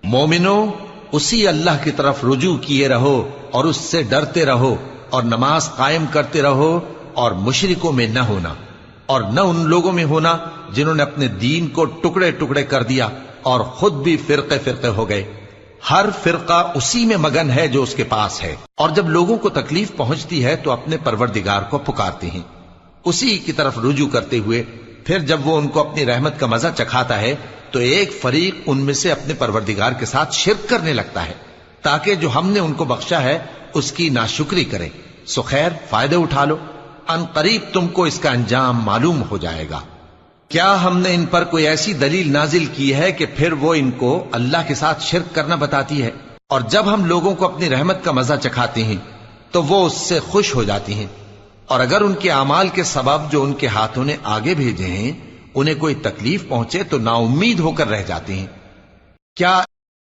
مومنو، اسی اللہ کی طرف رجوع کیے رہو اور اس سے ڈرتے رہو اور نماز قائم کرتے رہو اور مشرکوں میں نہ ہونا، اور نہ ان لوگوں میں ہونا جنہوں نے اپنے دین کو ٹکڑے ٹکڑے کر دیا اور خود بھی فرقے فرقے ہو گئے۔ ہر فرقہ اسی میں مگن ہے جو اس کے پاس ہے، اور جب لوگوں کو تکلیف پہنچتی ہے تو اپنے پروردگار کو پکارتے ہیں، اسی کی طرف رجوع کرتے ہوئے پھر جب وہ ان کو اپنی رحمت کا مزہ چکھاتا ہے تو ایک فریق ان میں سے اپنے پروردگار کے ساتھ شرک کرنے لگتا ہے تاکہ جو ہم نے ان کو بخشا ہے اس کی ناشکری کریں۔ سو خیر، فائدے اٹھا لو، ان قریب تم کو اس کا انجام معلوم ہو جائے گا۔ کیا ہم نے ان پر کوئی ایسی دلیل نازل کی ہے کہ پھر وہ ان کو اللہ کے ساتھ شرک کرنا بتاتی ہے؟ اور جب ہم لوگوں کو اپنی رحمت کا مزہ چکھاتے ہیں تو وہ اس سے خوش ہو جاتی ہیں، اور اگر ان کے اعمال کے سبب جو ان کے ہاتھوں نے آگے بھیجے ہیں انہیں کوئی تکلیف پہنچے تو نا امید ہو کر رہ جاتے ہیں۔ کیا